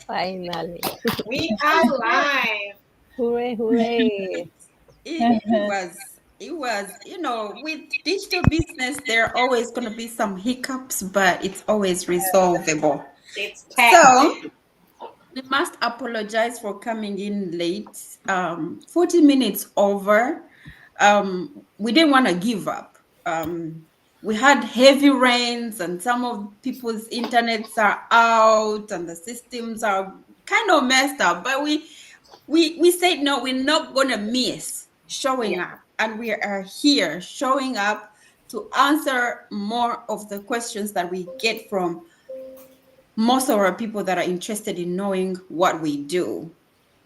Finally. We are live. Hooray, hooray. It was, with digital business, there are always going to be some hiccups, but it's always resolvable. It's tech. So we must apologize for coming in late, 40 minutes over. We didn't want to give up. We had heavy rains, and some of people's internets are out, and the systems are kind of messed up. But we said no, we're not gonna miss showing up, and we are here showing up to answer more of the questions that we get from most of our people that are interested in knowing what we do.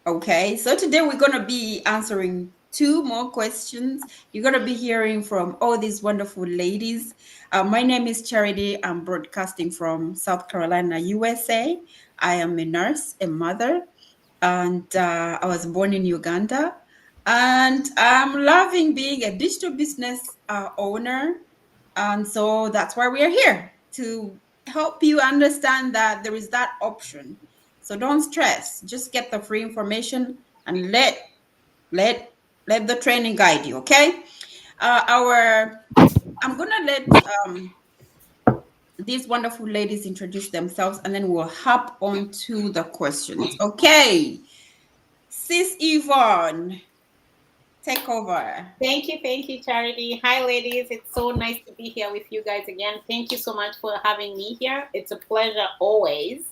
Okay, so today we're going to be answering two more questions. You're going to be hearing from all these wonderful ladies. My name is Charity. I'm broadcasting from South Carolina, USA. I am a nurse, a mother, and I was born in Uganda. And I'm loving being a digital business owner. And so that's why we are here, to help you understand that there is that option. So don't stress, just get the free information and let the training guide you, okay? I'm gonna let these wonderful ladies introduce themselves, and then we'll hop on to the questions. Okay, Sis Yvonne, take over. Thank you, Charity. Hi, ladies. It's so nice to be here with you guys again. Thank you so much for having me here. It's a pleasure always.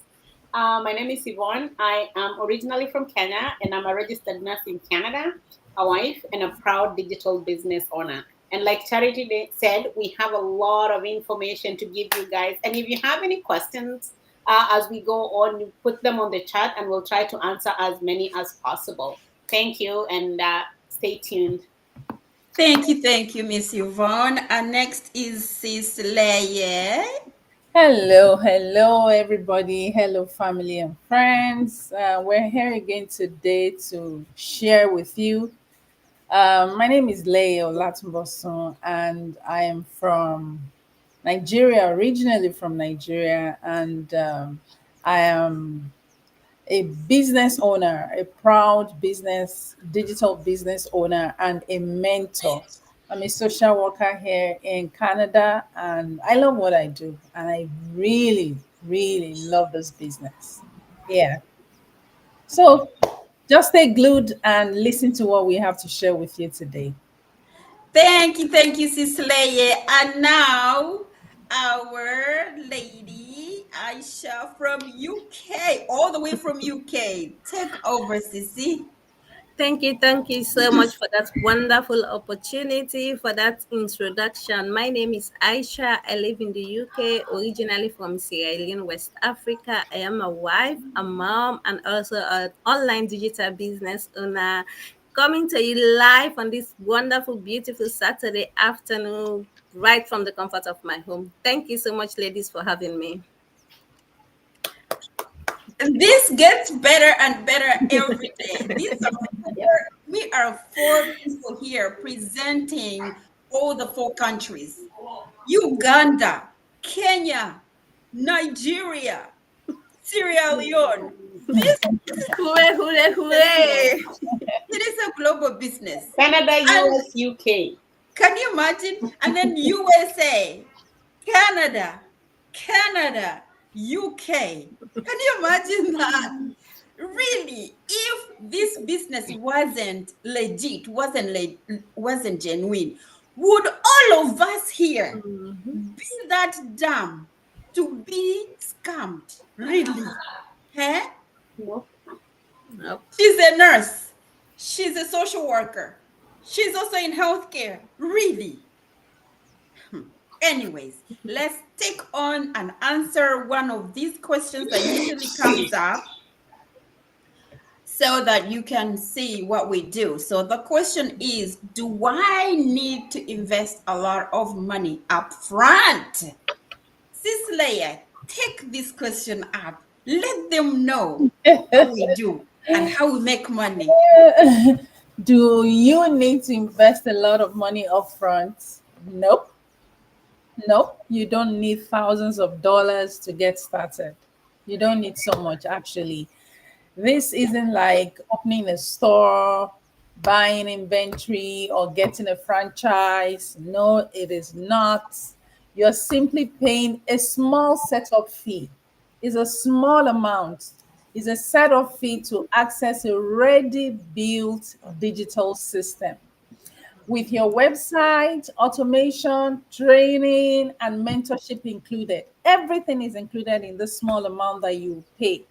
My name is Yvonne. I am originally from Kenya, and I'm a registered nurse in Canada, a wife, and a proud digital business owner. And like Charity said, we have a lot of information to give you guys. And if you have any questions as we go on, you put them on the chat, and we'll try to answer as many as possible. Thank you, and stay tuned. Thank you, Miss Yvonne. And next is Sis Leia. Hello, everybody. Hello, family and friends. We're here again today to share with you. My name is Leo Latumboson, and I am from Nigeria, originally from Nigeria, and I am a business owner, a proud digital business owner, and a mentor. I'm a social worker here in Canada, and I love what I do, and I really, really love this business. Yeah. So just stay glued and listen to what we have to share with you today. Thank you, Sis Leia. And now our lady Aisha from UK, all the way from UK. Take over, Sissy. Thank you so much for that wonderful opportunity, for that introduction. My name is Aisha. I live in the UK, originally from Sierra Leone, West Africa. I am a wife, a mom, and also an online digital business owner. Coming to you live on this wonderful, beautiful Saturday afternoon, right from the comfort of my home. Thank you so much, ladies, for having me. This gets better and better every day. We are four people here presenting all the four countries: Uganda, Kenya, Nigeria, Sierra Leone. Hooray, hooray, hooray! It is a global business. Canada, And US, UK. can you imagine? And then USA, Canada, UK. Can you imagine that? Really, if this business wasn't legit, wasn't genuine, would all of us here be that dumb to be scammed? Really? Huh? No. Nope. She's a nurse. She's a social worker. She's also in healthcare. Really? Anyways, let's take on and answer one of these questions that usually comes up so that you can see what we do. So the question is, do I need to invest a lot of money up front? Sis Leia, take this question up. Let them know how we do and how we make money. Do you need to invest a lot of money upfront? Nope. Nope. You don't need thousands of dollars to get started. You don't need so much, actually. This isn't like opening a store, buying inventory, or getting a franchise. No, it is not. You're simply paying a small setup fee. It's a small amount. It's a setup fee to access a ready built digital system with your website, automation, training, and mentorship included. Everything is included in the small amount that you pay.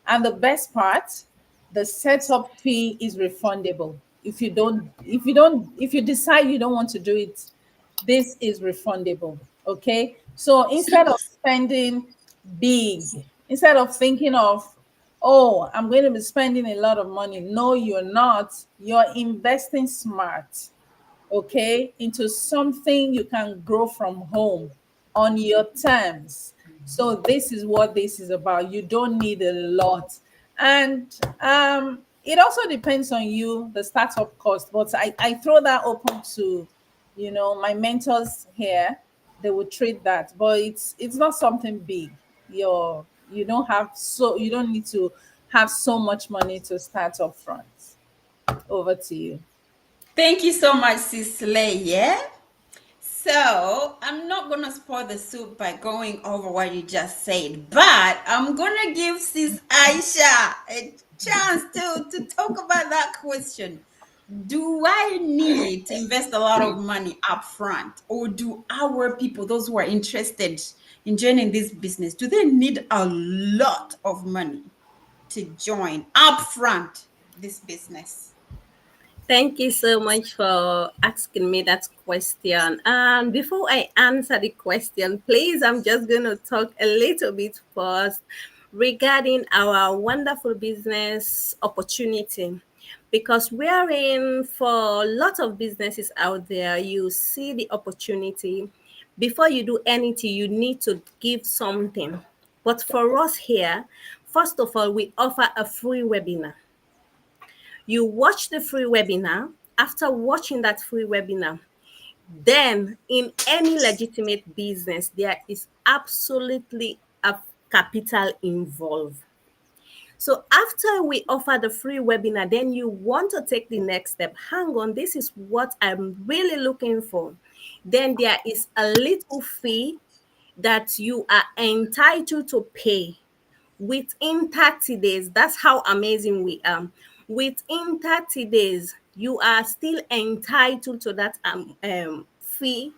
And the best part, the setup fee is refundable. If you decide you don't want to do it, this is refundable. Okay. So instead of spending big, instead of thinking of, oh, I'm going to be spending a lot of money. No, you're not. You're investing smart, okay, into something you can grow from home on your terms. So this is what this is about. You don't need a lot. And it also depends on you, the startup cost. But I throw that open to, my mentors here. They would treat that. But it's not something big. You don't need to have so much money to start up front. Over to you. Thank you so much, Sis Lay. Yeah. So I'm not gonna spoil the soup by going over what you just said, but I'm gonna give Sis Aisha a chance to talk about that question. Do I need to invest a lot of money up front, or do our people, those who are interested in joining this business, do they need a lot of money to join upfront this business? Thank you so much for asking me that question. And before I answer the question, please, I'm just going to talk a little bit first regarding our wonderful business opportunity. Because we're in for a lot of businesses out there, you see the opportunity. Before you do anything, you need to give something. But for us here, first of all, we offer a free webinar. You watch the free webinar. After watching that free webinar, then in any legitimate business, there is absolutely a capital involved. So after we offer the free webinar, then you want to take the next step. Hang on, this is what I'm really looking for. Then there is a little fee that you are entitled to pay within 30 days. That's how amazing we are. Within 30 days, you are still entitled to that fee,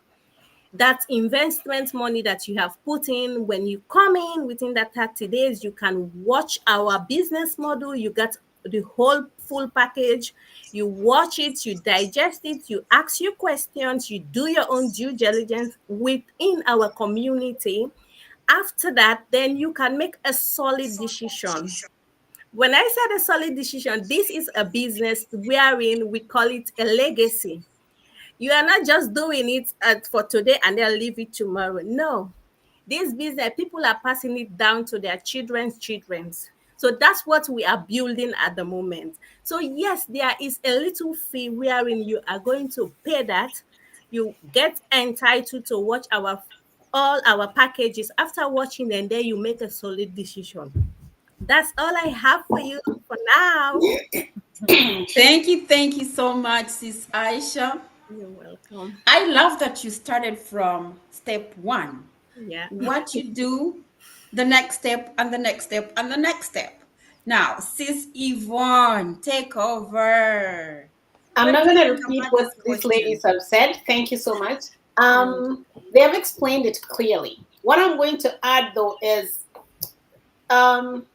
that investment money that you have put in. When you come in within that 30 days, you can watch our business model. You get the whole full package. You watch it, you digest it, you ask your questions, you do your own due diligence within our community. After that, then you can make a solid decision. When I said a solid decision, this is a business wherein we call it a legacy. You are not just doing it for today and then leave it tomorrow. No, this business, people are passing it down to their children's children's. So that's what we are building at the moment. So yes, there is a little fee wherein you are going to pay that. You get entitled to watch our all our packages. After watching them, then you make a solid decision. That's all I have for you for now. Thank you so much, Sis Aisha. You're welcome. I love that you started from step one. Yeah. What you do, the next step, and the next step, and the next step. Now, Sis Yvonne, take over. I'm What not do you going to think repeat about what this these ladies question? have said. Thank you so much. Mm. They have explained it clearly. What I'm going to add, though, is um,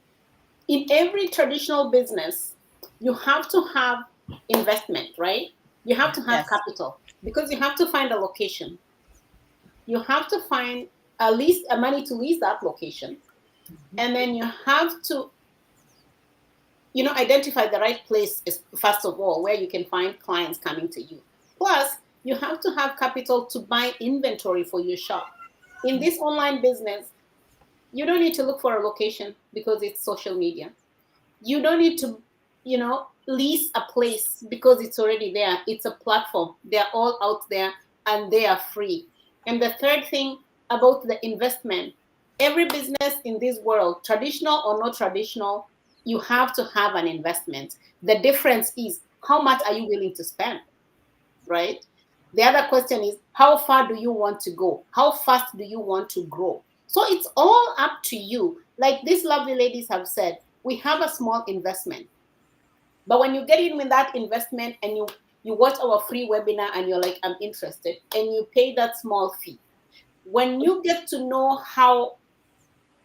in every traditional business, you have to have investment, right? You have to have Yes. capital because you have to find a location. You have to find at least a money to lease that location, and then you have to, identify the right place is first of all where you can find clients coming to you. Plus, you have to have capital to buy inventory for your shop. In this online business, you don't need to look for a location because it's social media. You don't need to, lease a place because it's already there. It's a platform. They're all out there and they are free. And the third thing about the investment, every business in this world, traditional or not traditional, you have to have an investment. The difference is how much are you willing to spend, right? The other question is how far do you want to go? How fast do you want to grow? So it's all up to you. Like these lovely ladies have said, we have a small investment. But when you get in with that investment and you watch our free webinar and you're like, I'm interested, and you pay that small fee, when you get to know how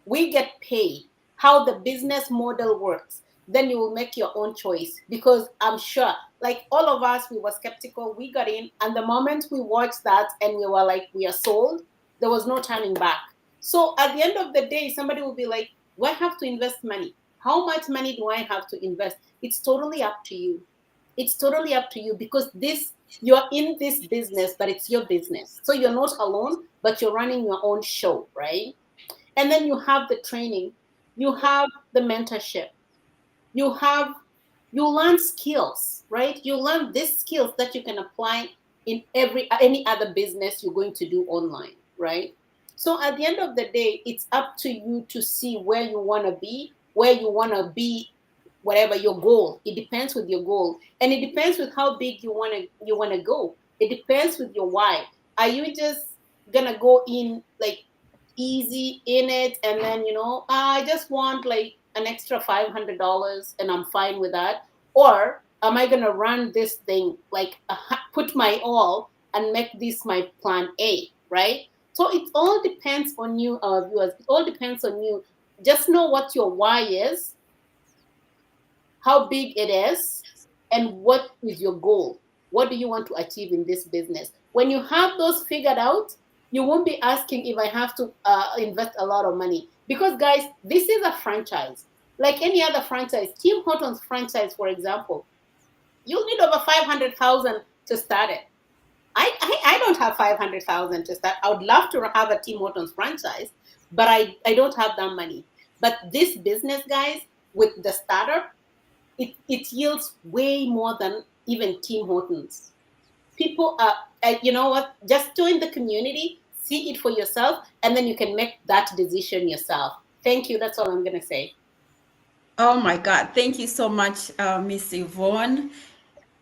we get paid, how the business model works, then you will make your own choice. Because I'm sure, like all of us, we were skeptical. We got in, and the moment we watched that and we were like, we are sold, there was no turning back. So at the end of the day, somebody will be like, do I have to invest money? How much money do I have to invest? It's totally up to you. It's totally up to you, because this, you're in this business, but it's your business. So you're not alone, but you're running your own show, right? And then you have the training, you have the mentorship, you have, you learn skills, right? You learn these skills that you can apply in any other business you're going to do online, right? So at the end of the day, it's up to you to see where you want to be, whatever your goal. It depends with your goal, and it depends with how big you want to go. It depends with your why. Are you just gonna go in like easy in it, and then I just want like an extra $500 and I'm fine with that? Or am I gonna run this thing like put my all and make this my plan A, right? So it all depends on you, our viewers. It all depends on you. Just know what your why is, how big it is, and what is your goal. What do you want to achieve in this business? When you have those figured out, you won't be asking if I have to invest a lot of money. Because, guys, this is a franchise. Like any other franchise, Tim Hortons franchise, for example, you'll need over 500,000 to start it. I don't have 500,000 to start. I would love to have a Tim Hortons franchise, but I don't have that money. But this business, guys, with the startup, it yields way more than even Tim Hortons. People are, you know what? Just join the community, see it for yourself, and then you can make that decision yourself. Thank you. That's all I'm gonna say. Oh my God. Thank you so much, Miss Yvonne.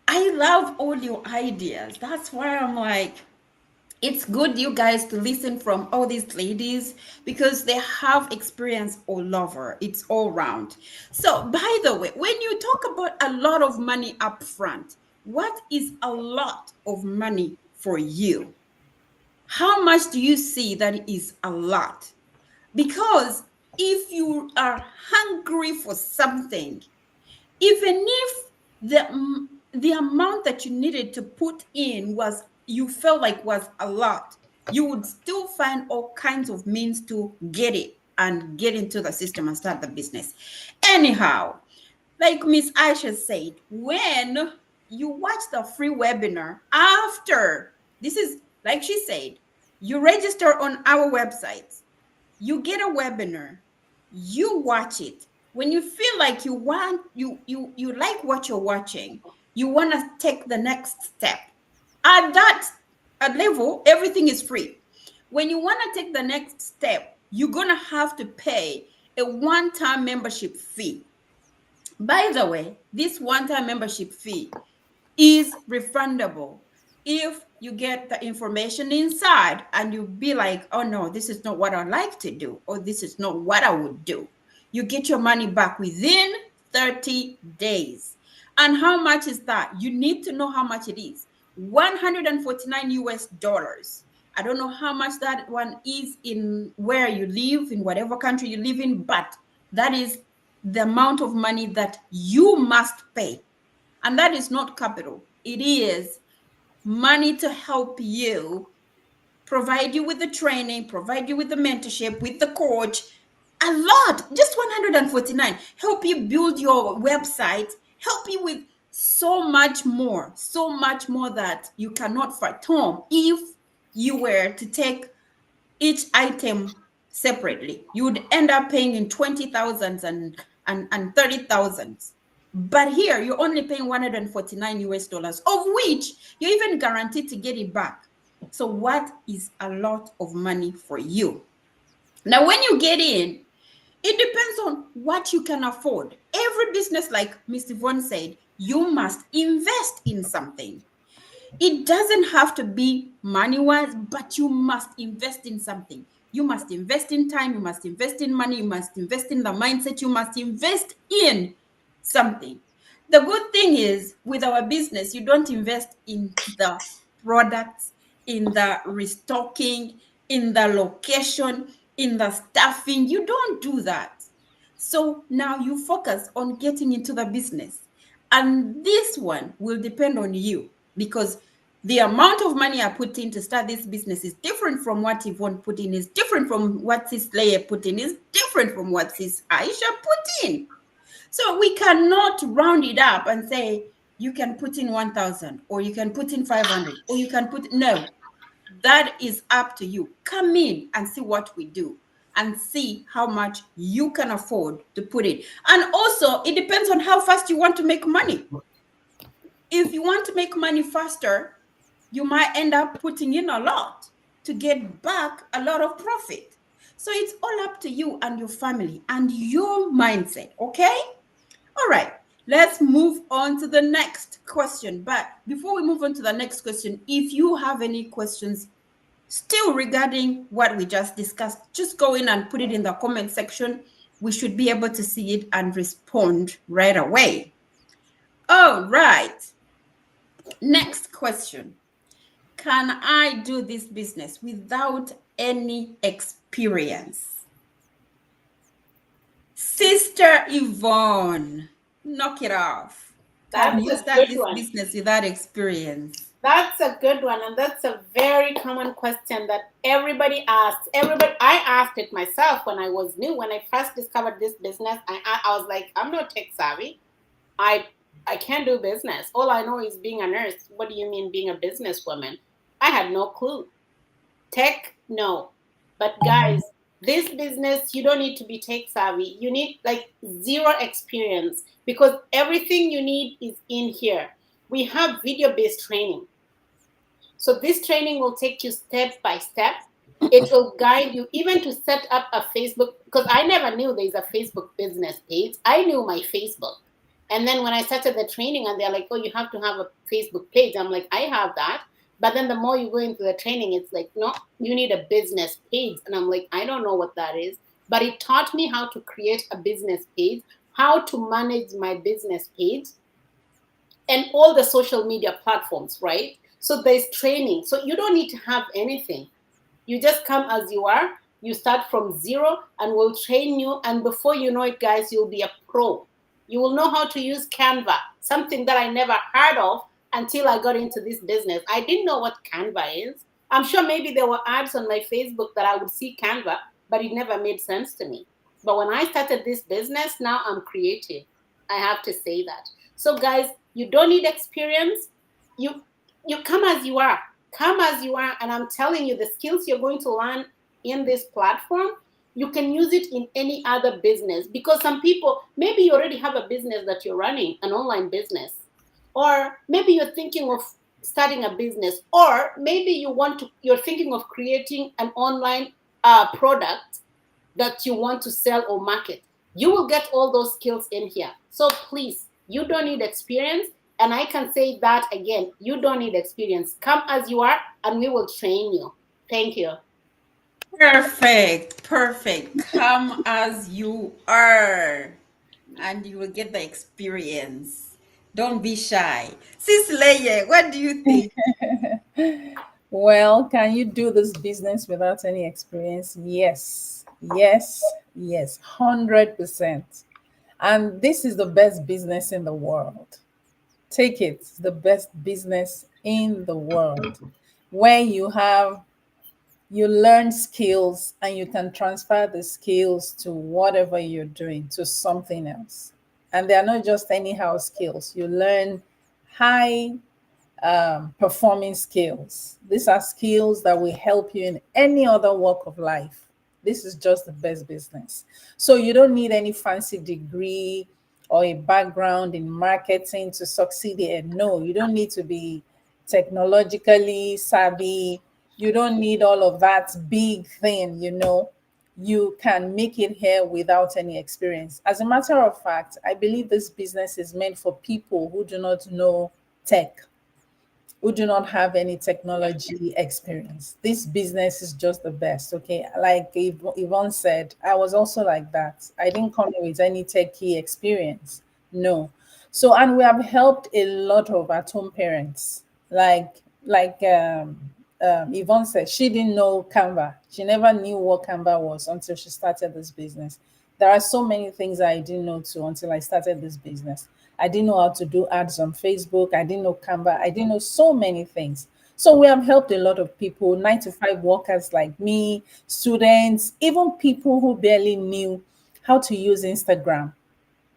I love all your ideas. That's why I'm like, it's good you guys to listen from all these ladies because they have experience all over. It's all round. So, by the way, when you talk about a lot of money up front, what is a lot of money for you? How much do you see that is a lot? Because if you are hungry for something, even if the amount that you needed to put in was, you felt like was a lot, you would still find all kinds of means to get it and get into the system and start the business. Anyhow, like Miss Aisha said, when you watch the free webinar, after this is, like she said, you register on our website, you get a webinar, you watch it. When you feel like you like what you're watching, you want to take the next step. At that level, everything is free. When you want to take the next step, you're going to have to pay a one-time membership fee. By the way, this one-time membership fee is refundable if you get the information inside and you be like, oh no, this is not what I like to do, or this is not what I would do. You get your money back within 30 days. And how much is that? You need to know how much it is. 149 US dollars. I don't know how much that one is in where you live, in whatever country you live in, but that is the amount of money that you must pay. And that is not capital. It is money to help you, provide you with the training, provide you with the mentorship, with the coach. A lot, just 149. Help you build your website, help you with so much more that you cannot fathom if you were to take each item separately. You would end up paying in 20,000s and 30,000s. But here you're only paying 149 US dollars, of which you're even guaranteed to get it back. So what is a lot of money for you? Now, when you get in, it depends on what you can afford. Every business, like Miss Yvonne said, you must invest in something. It doesn't have to be money-wise, but you must invest in something. You must invest in time, you must invest in money, you must invest in the mindset, you must invest in something. The good thing is with our business, you don't invest in the products, in the restocking, in the location, in the staffing. You don't do that. So now you focus on getting into the business. And this one will depend on you because the amount of money I put in to start this business is different from what Yvonne put in, is different from what Sis Leia put in, is different from what Sis Aisha put in. So we cannot round it up and say, you can put in 1,000 or you can put in 500 or you can put, no, that is up to you. Come in and see what we do and see how much you can afford to put in. And also, it depends on how fast you want to make money. If you want to make money faster, you might end up putting in a lot to get back a lot of profit. So it's all up to you and your family and your mindset, okay? All right, let's move on to the next question. But before we move on to the next question, if you have any questions still regarding what we just discussed, just go in and put it in the comment section. We should be able to see it and respond right away. All right. Next question. Can I do this business without any experience? Sister Yvonne, knock it off. Can That's you a start good this one. business without experience? That's a good one, and that's a very common question that everybody asks. I asked it myself when I was new. When I first discovered this business, I was like, I'm not tech savvy. I I can't do business. All I know is being a nurse. What do you mean being a businesswoman? I had no clue. Tech, no. But guys, this business, you don't need to be tech savvy. You need like zero experience because everything you need is in here. We have video based training. So this training will take you step by step. It will guide you even to set up a Facebook, because I never knew there's a Facebook business page. I knew my Facebook. And then when I started the training and they're like, oh, you have to have a Facebook page. I'm like, I have that. But then the more you go into the training, it's like, no, you need a business page. And I'm like, I don't know what that is. But it taught me how to create a business page, how to manage my business page, and all the social media platforms, right? So there's training. So you don't need to have anything. You just come as you are. You start from zero and we'll train you. And before you know it, guys, you'll be a pro. You will know how to use Canva, something that I never heard of until I got into this business. I didn't know what Canva is. I'm sure maybe there were ads on my Facebook that I would see Canva, but it never made sense to me. But when I started this business, now I'm creative. I have to say that. So, guys, you don't need experience. You you come as you are. Come as you are, and I'm telling you, the skills you're going to learn in this platform, you can use it in any other business. Because some people, maybe you already have a business that you're running, an online business, or maybe you're thinking of starting a business, or maybe you're thinking of creating an online product that you want to sell or market. You will get all those skills in here. So please, you don't need experience. And I can say that again, you don't need experience. Come as you are, and we will train you. Thank you. Perfect, perfect. Come as you are, and you will get the experience. Don't be shy. Sis Leye, what do you think? Well, can you do this business without any experience? Yes, yes, yes, 100%. And this is the best business in the world. Take it, it's the best business in the world. Where you learn skills and you can transfer the skills to whatever you're doing, to something else. And they are not just anyhow skills. You learn high performing skills. These are skills that will help you in any other walk of life. This is just the best business. So you don't need any fancy degree or a background in marketing to succeed here. No, you don't need to be technologically savvy. You don't need all of that big thing. you can make it here without any experience. As a matter of fact, I believe this business is meant for people who do not know tech, who do not have any technology experience. This business is just the best. Okay. Like Yvonne said, I was also like that. I didn't come in with any techie experience. No. So, and we have helped a lot of at home parents. Like Yvonne said, she didn't know Canva. She never knew what Canva was until she started this business. There are so many things I didn't know too until I started this business. I didn't know how to do ads on Facebook. I didn't know Canva. I didn't know so many things. So we have helped a lot of people, 9 to 5 workers like me, students, even people who barely knew how to use Instagram.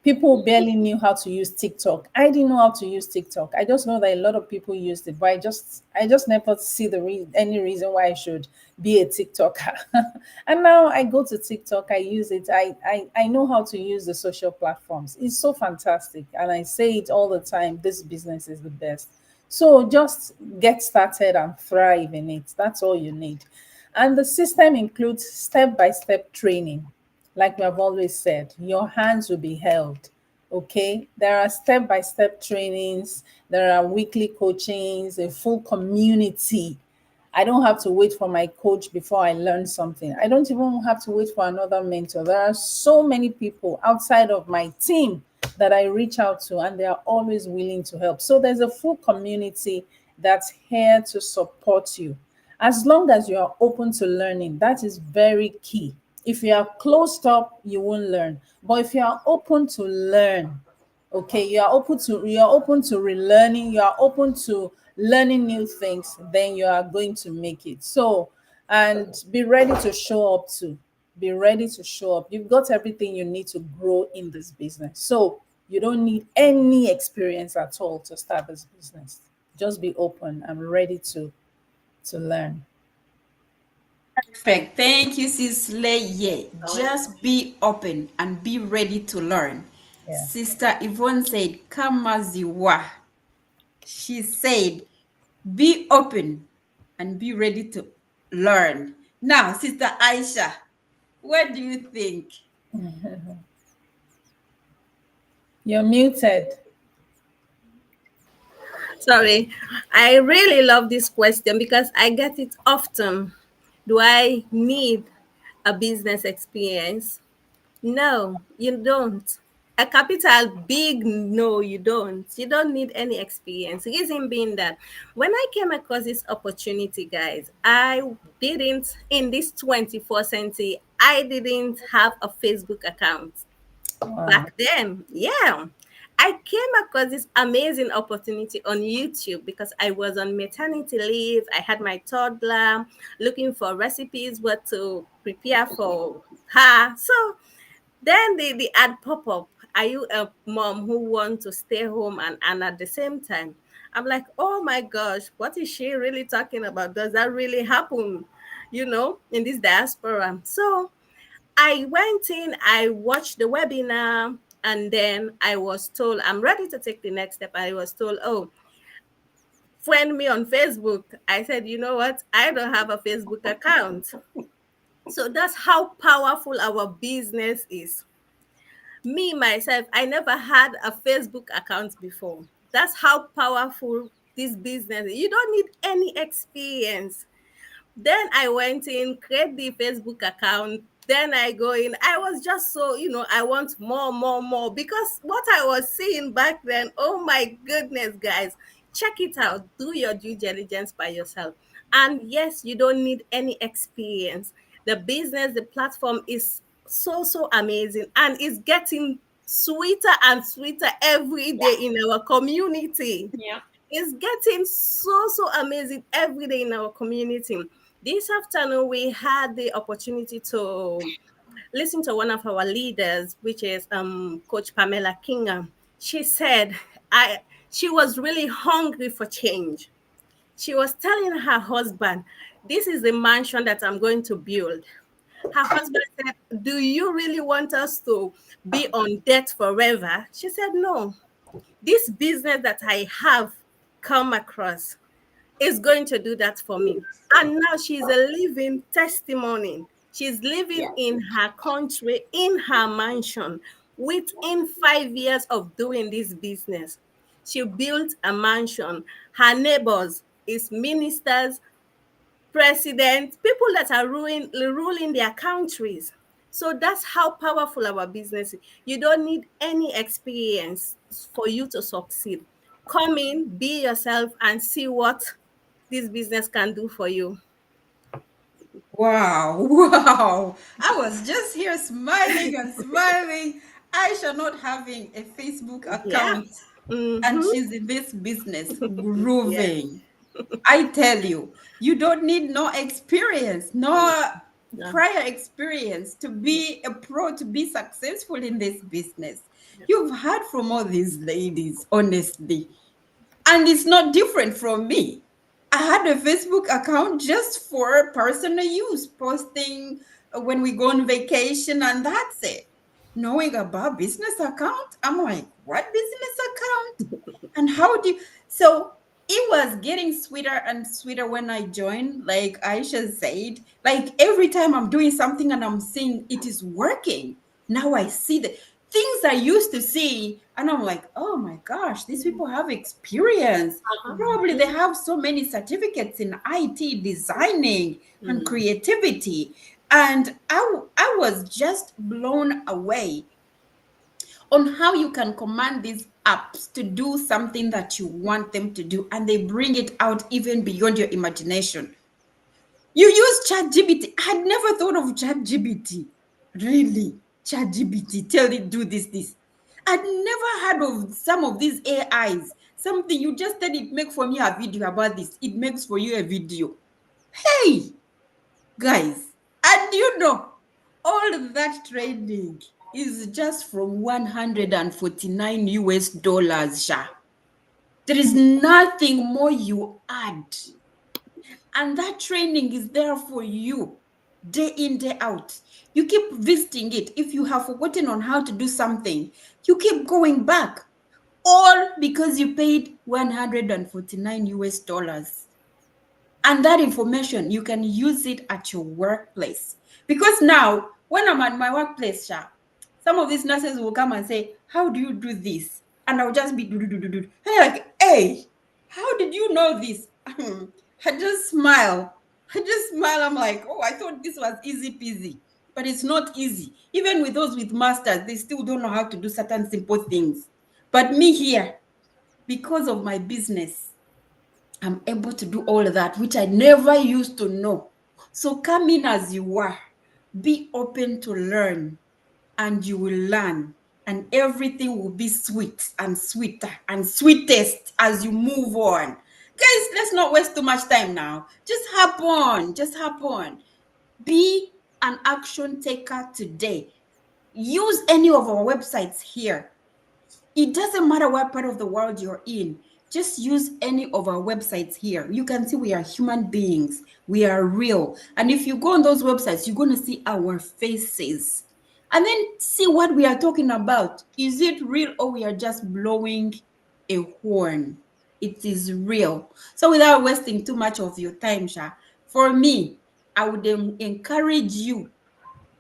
People barely knew how to use TikTok. I didn't know how to use TikTok. I just know that a lot of people used it, but I just never see any reason why I should be a TikToker. And now I go to TikTok, I use it. I know how to use the social platforms. It's so fantastic, and I say it all the time. This business is the best. So just get started and thrive in it. That's all you need. And the system includes step by step training. Like we have always said, your hands will be held. Okay. There are step by step trainings, there are weekly coachings, a full community. I don't have to wait for my coach before I learn something. I don't even have to wait for another mentor. There are so many people outside of my team that I reach out to, and they are always willing to help. So there's a full community that's here to support you. As long as you are open to learning, that is very key. If you are closed up, you won't learn. But if you are open to learn, okay, you are open to relearning, you are open to learning new things, then you are going to make it. So, and be ready to show up too. Be ready to show up. You've got everything you need to grow in this business. So you don't need any experience at all to start this business. Just be open and ready to learn. Perfect. Thank you, Sis Lay. Yeah, just be open and be ready to learn. Yeah. Sister Yvonne said, Kamaziwa. She said, be open and be ready to learn. Now, Sister Aisha, what do you think? You're muted. Sorry. I really love this question because I get it often. Do I need a business experience? No, you don't. A capital big no, you don't. You don't need any experience. Reason being that when I came across this opportunity, guys, I didn't, in this 24th century, I didn't have a Facebook account Wow. back then. Yeah. I came across this amazing opportunity on YouTube because I was on maternity leave. I had my toddler, looking for recipes, what to prepare for her. So then the ad pop up. Are you a mom who wants to stay home and at the same time? I'm like, oh my gosh, what is she really talking about? Does that really happen? In this diaspora. So I went in, I watched the webinar, and then I was told I'm ready to take the next step. I was told, oh, friend me on Facebook. I said, you know what? I don't have a Facebook account. So that's how powerful our business is. Me myself, I never had a Facebook account before. That's how powerful this business is. You don't need any experience. Then I went in, create the Facebook account. Then I go in. I was just so, I want more, more, more because what I was seeing back then, oh my goodness, guys, check it out. Do your due diligence by yourself. And yes, you don't need any experience. The business, the platform is so, so amazing and it's getting sweeter and sweeter every day Yeah. in our community. Yeah. It's getting so, so amazing every day in our community. This afternoon, we had the opportunity to listen to one of our leaders, which is Coach Pamela Kingham. She said, she was really hungry for change. She was telling her husband, this is the mansion that I'm going to build. Her husband said, do you really want us to be on debt forever? She said, no. This business that I have come across is going to do that for me. And now she's a living testimony. She's living Yeah. in her country, in her mansion. Within 5 years of doing this business, she built a mansion. Her neighbors is ministers, presidents, people that are ruling their countries. So that's how powerful our business is. You don't need any experience for you to succeed. Come in, be yourself, and see what this business can do for you. Wow, wow. I was just here smiling and smiling. Aisha not having a Facebook Yeah. account and Mm-hmm. she's in this business Yes. grooving. I tell you, you don't need no experience, no Yeah. prior experience to be a pro, to be successful in this business. You've heard from all these ladies, honestly. And it's not different from me. I had a Facebook account just for personal use, posting when we go on vacation, and that's it. Knowing about business account, I'm like, what business account? And how do you? So it was getting sweeter and sweeter when I joined. Like Aisha said, like every time I'm doing something and I'm seeing it is working, now I see the things I used to see, and I'm like, oh my gosh, these people have experience. Uh-huh. Probably they have so many certificates in IT designing and creativity. And I was just blown away on how you can command these apps to do something that you want them to do, and they bring it out even beyond your imagination. You use ChatGPT. I had never thought of ChatGPT. Really? ChatGPT, tell it do this. I'd never heard of some of these AIs. Something you just tell it, make for me a video about this. It makes for you a video. Hey, guys, and you know, all that trading is just from 149 US dollars, Sha. There is nothing more you add. And that training is there for you day in, day out. You keep visiting it. If you have forgotten on how to do something, you keep going back. All because you paid 149 US dollars. And that information, you can use it at your workplace. Because now, when I'm at my workplace, Sha, some of these nurses will come and say, how do you do this? And I'll just be do, do, do, do, do. And they're like, hey, how did you know this? I just smile. I just smile. I'm like, oh, I thought this was easy peasy. But it's not easy. Even with those with masters, they still don't know how to do certain simple things. But me here, because of my business, I'm able to do all of that, which I never used to know. So come in as you are, be open to learn, and you will learn, and everything will be sweet and sweeter and sweetest as you move on. Guys, let's not waste too much time now. Just hop on, just hop on. Be an action taker today. Use any of our websites here. It doesn't matter what part of the world you're in. Just use any of our websites here. You can see we are human beings. We are real. And if you go on those websites, you're going to see our faces. And then see what we are talking about. Is it real, or we are just blowing a horn? It is real. So without wasting too much of your time, Sha, for me, I would encourage you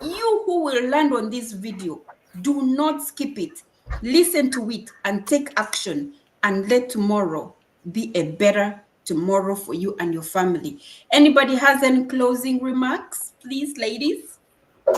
who will land on this video, do not skip it. Listen to it and take action, and let tomorrow be a better tomorrow for you and your family. Anybody has any closing remarks, please, ladies?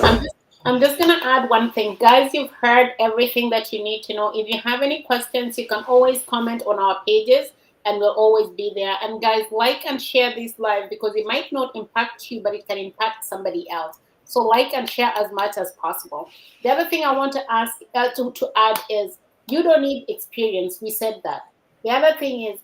I'm just, I'm just gonna add one thing, guys. You've heard everything that you need to know. If you have any questions, you can always comment on our pages, and we'll always be there. And guys, like and share this live, because it might not impact you, but it can impact somebody else. So like and share as much as possible. The other thing I want to ask to add is, you don't need experience. We said that. The other thing is,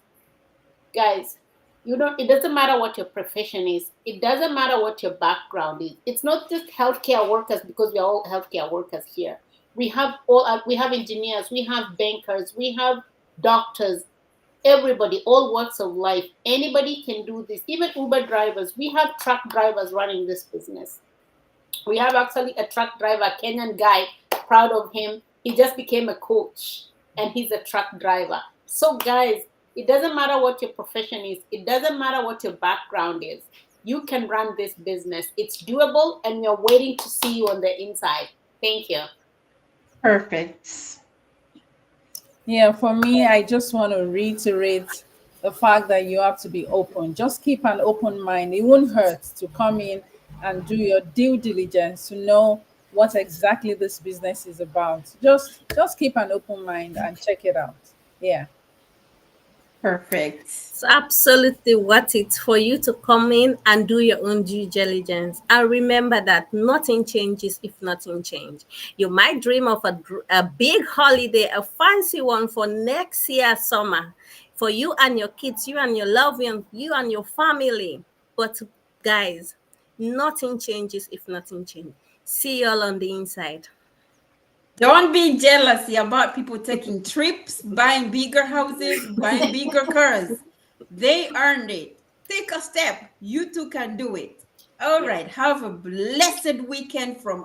guys, you don't, it doesn't matter what your profession is, it doesn't matter what your background is. It's not just healthcare workers, because we're all healthcare workers here. We have engineers, we have bankers, we have doctors, everybody, all walks of life. Anybody can do this. Even Uber drivers, we have truck drivers running this business. We have actually a truck driver, Kenyan guy, proud of him. He just became a coach, and he's a truck driver. So, guys, it doesn't matter what your profession is, it doesn't matter what your background is. you can run this business. It's doable, and we're waiting to see you on the inside. Thank you. Perfect. Yeah, for me, I just want to reiterate the fact that you have to be open. Just keep an open mind. It won't hurt to come in and do your due diligence to know what exactly this business is about. Just keep an open mind and check it out. Yeah. Perfect. It's absolutely worth it for you to come in and do your own due diligence. And remember that nothing changes if nothing changes. You might dream of a big holiday, a fancy one for next year summer, for you and your kids, you and your loved ones, you and your family. But guys, nothing changes if nothing changes. See you all on the inside. Don't be jealous about people taking trips, buying bigger houses, buying bigger cars. They earned it. Take a step. You too can do it. All Yeah. right. Have a blessed weekend from